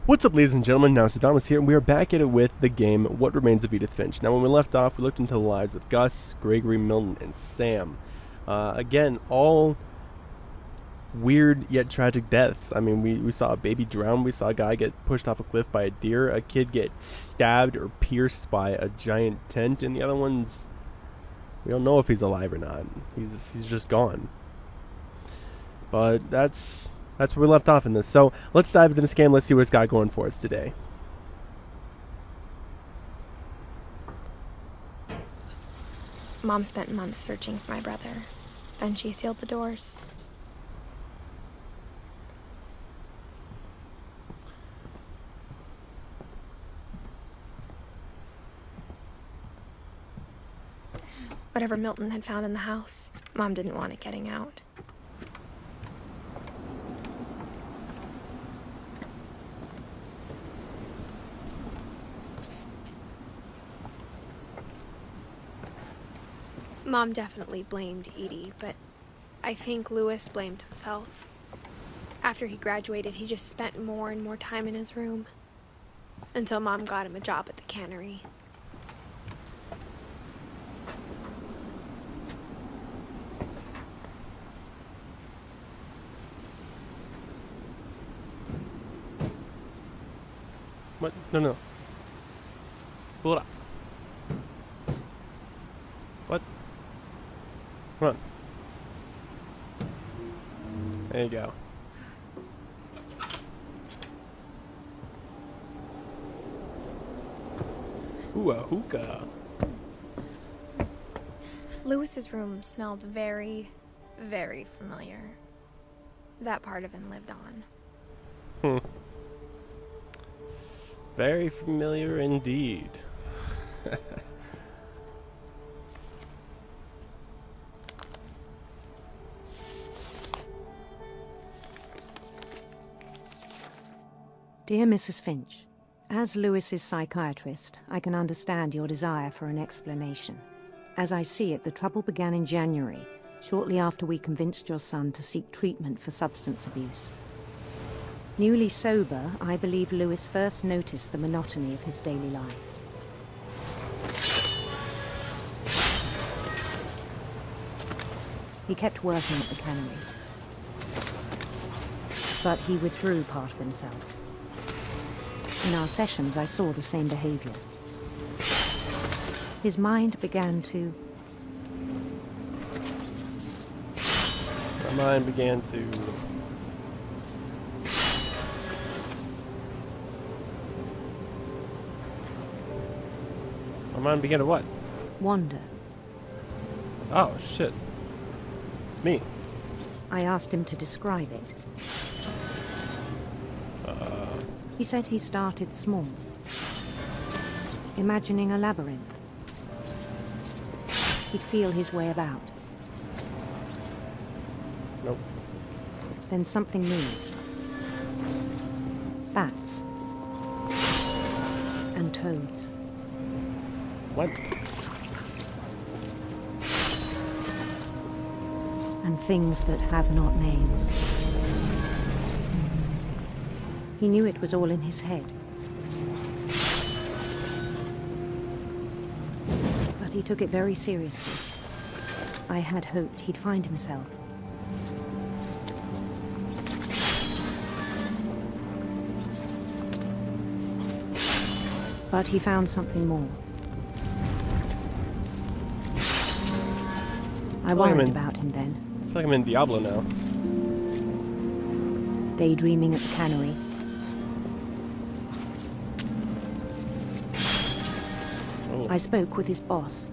What's up, ladies and gentlemen? Nousetradamus here, and we are back at it with the game What Remains of Edith Finch. Now, when we left off, we looked into the lives of Gus, Gregory, Milton, and Sam. Again, all weird yet tragic deaths. I mean, we saw a baby drown, we saw a guy get pushed off a cliff by a deer, a kid get stabbed or pierced by a giant tent, and the other one's... we don't know if he's alive or not. He's just gone. But that's where we left off in this. So let's dive into this game. Let's see what it's got going for us today. Mom spent months searching for my brother. Then she sealed the doors. Whatever Milton had found in the house, Mom didn't want it getting out. Mom definitely blamed Edie, but I think Louis blamed himself. After he graduated, he just spent more and more time in his room, until Mom got him a job at the cannery. What? No. Pull it up. What? Come on. There you go. Ooh, a hookah. Louis's room smelled very, very familiar. That part of him lived on. Very familiar indeed. Dear Mrs. Finch, as Louis's psychiatrist, I can understand your desire for an explanation. As I see it, the trouble began in January, shortly after we convinced your son to seek treatment for substance abuse. Newly sober, I believe Louis first noticed the monotony of his daily life. He kept working at the cannery, but he withdrew part of himself. In our sessions, I saw the same behavior. His mind began to... My mind began to... My mind began to what? wander. Oh, shit. It's me. I asked him to describe it. He said he started small, imagining a labyrinth. He'd feel his way about. Nope. Then something moved. Bats. And toads. What? And things that have not names. He knew it was all in his head. But he took it very seriously. I had hoped he'd find himself. But he found something more. I worried about him then. I feel like I'm in Diablo now. Daydreaming at the cannery. I spoke with his boss.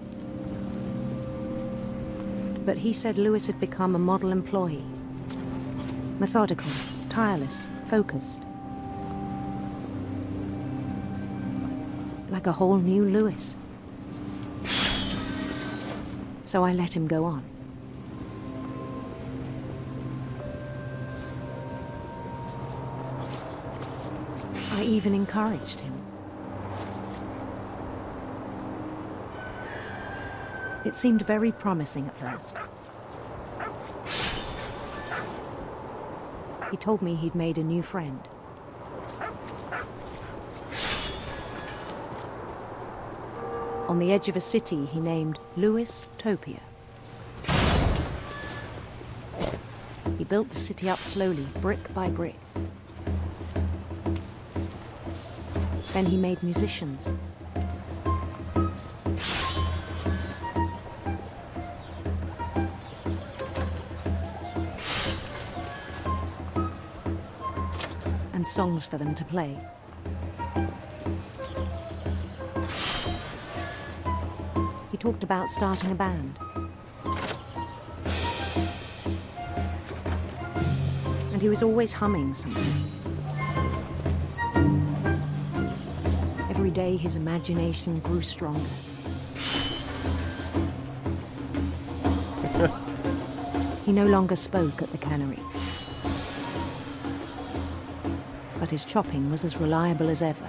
But he said Louis had become a model employee. Methodical, tireless, focused. Like a whole new Louis. So I let him go on. I even encouraged him. It seemed very promising at first. He told me he'd made a new friend. on the edge of a city he named Louis-topia. He built the city up slowly, brick by brick. Then he made musicians. And songs for them to play. He talked about starting a band. And he was always humming something. Every day his imagination grew stronger. He no longer spoke at the cannery. But his chopping was as reliable as ever.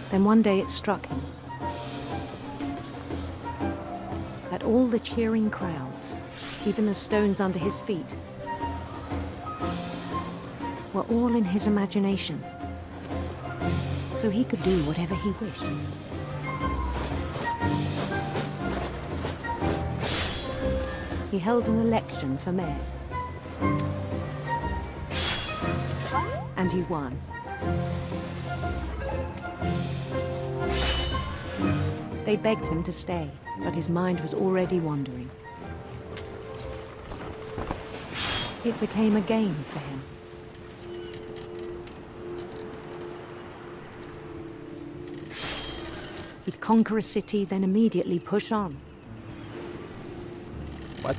Then one day it struck him that all the cheering crowds, even the stones under his feet, were all in his imagination, so he could do whatever he wished. He held an election for mayor, and he won. They begged him to stay, but his mind was already wandering. It became a game for him. He'd conquer a city, then immediately push on. What?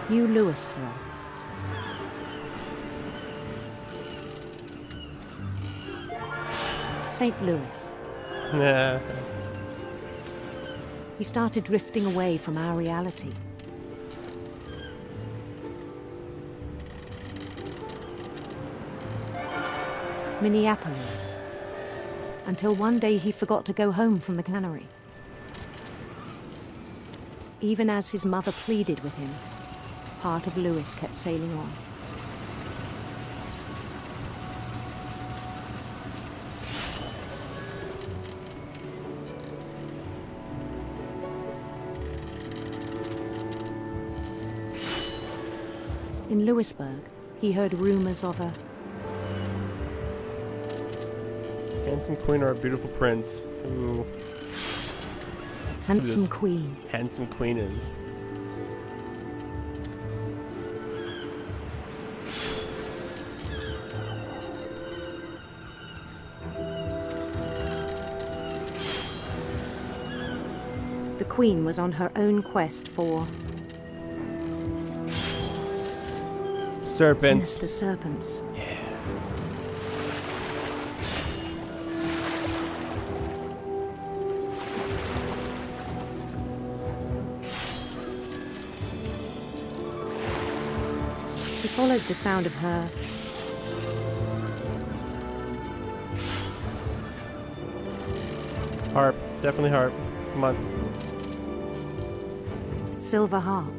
New Louisville. St. Louis. Yeah. He started drifting away from our reality. Minneapolis. Until one day he forgot to go home from the cannery. Even as his mother pleaded with him, part of Louis kept sailing on. In Louisburg, he heard rumors of a handsome queen or a beautiful prince. Ooh. handsome this queen. Handsome queen is. The queen was on her own quest for Serpents. sinister serpents. Yeah. He followed the sound of her Harp. Definitely harp. Come on. silver harp.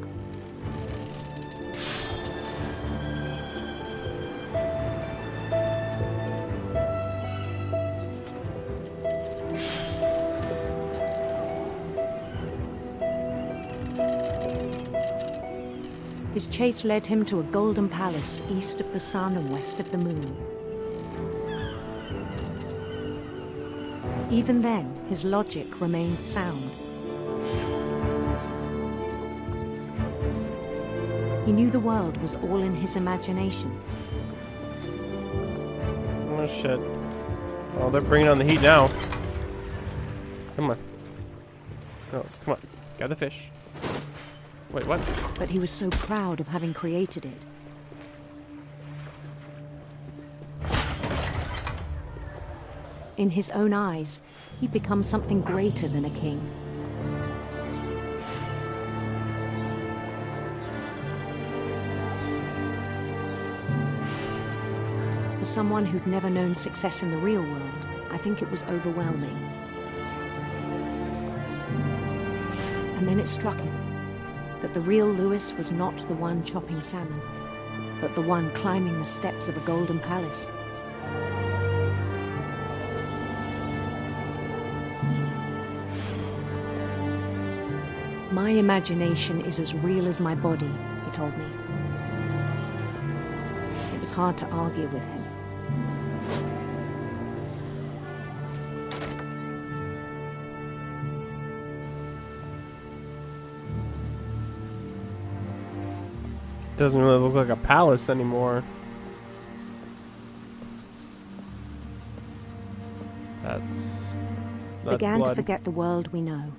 His chase led him to a golden palace east of the sun and west of the moon. Even then, his logic remained sound. He knew the world was all in his imagination. Oh shit. Oh, they're bringing on the heat now. Come on. Oh, come on. Got the fish. Wait, what? But he was so proud of having created it. In his own eyes, he'd become something greater than a king. For someone who'd never known success in the real world, I think it was overwhelming. And then it struck him that the real Louis was not the one chopping salmon, but the one climbing the steps of a golden palace. My imagination is as real as my body, he told me. It was hard to argue with him. Doesn't really look like a palace anymore. That's Began blood. to forget the world we know.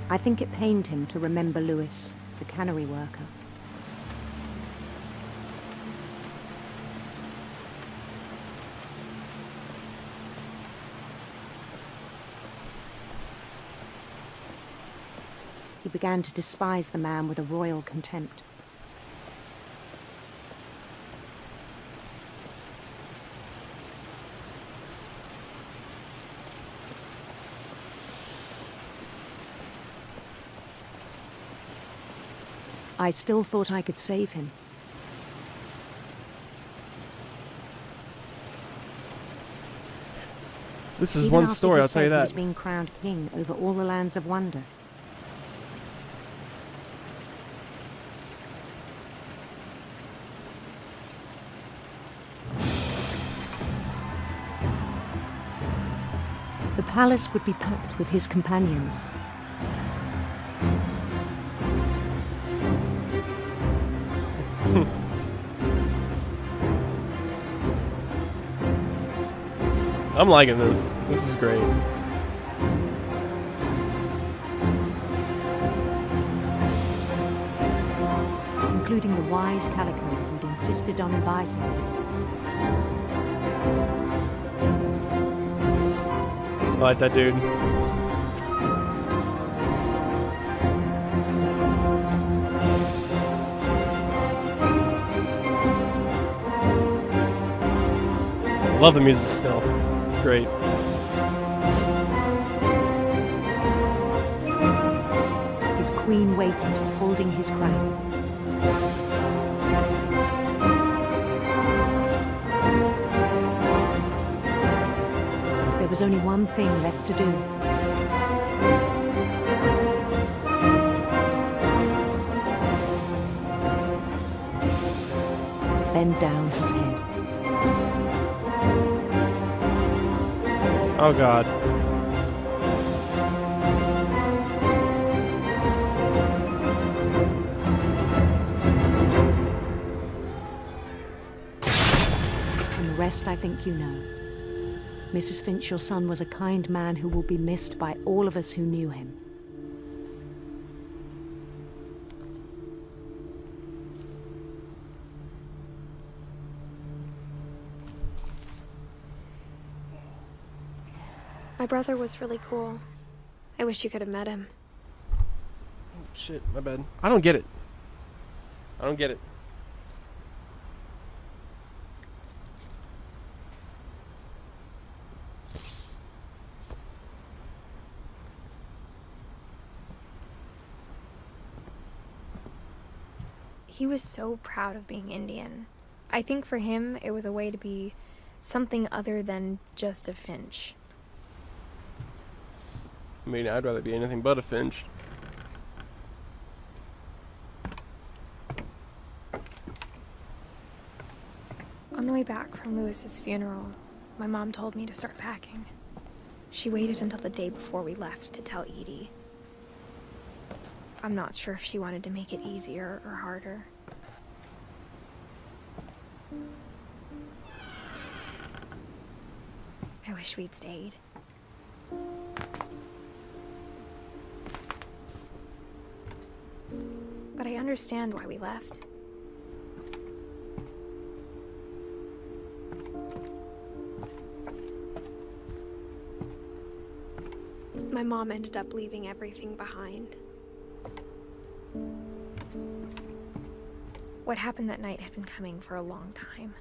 I think it pained him to remember Lewis, the cannery worker. He began to despise the man with a royal contempt. I still thought I could save him. This is Even one after story, he I'll tell you said he was that. being crowned king over all the lands of wonder. The palace would be packed with his companions. I'm liking this. This is great. Including the wise Calico who'd insisted on inviting me. I like that dude. I love the music still. It's great. His queen waited, holding his crown. There was only one thing left to do. Bend down his head. Oh god. And the rest I think you know. Mrs. Finch, your son was a kind man who will be missed by all of us who knew him. My brother was really cool. I wish you could have met him. Oh, shit, my bad. I don't get it. I don't get it. He was so proud of being Indian. I think for him, it was a way to be something other than just a Finch. I mean, I'd rather be anything but a Finch. On the way back from Lewis's funeral, my mom told me to start packing. She waited until the day before we left to tell Edie. I'm not sure if she wanted to make it easier or harder. I wish we'd stayed. But I understand why we left. My mom ended up leaving everything behind. What happened that night had been coming for a long time.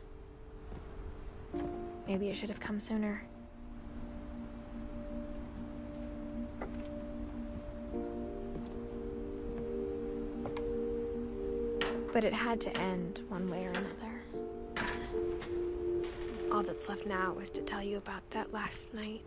Maybe it should have come sooner. But it had to end one way or another. All that's left now is to tell you about that last night.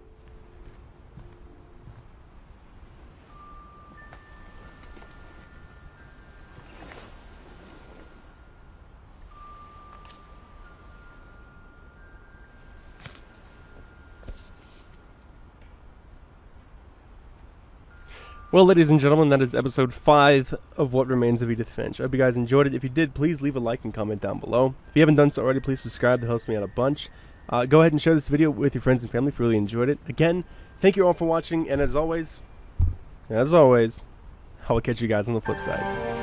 Well, ladies and gentlemen, that is episode 5 of What Remains of Edith Finch. I hope you guys enjoyed it. If you did, please leave a like and comment down below. If you haven't done so already, please subscribe. That helps me out a bunch. Go ahead and share this video with your friends and family if you really enjoyed it. Again, thank you all for watching, and as always, I will catch you guys on the flip side.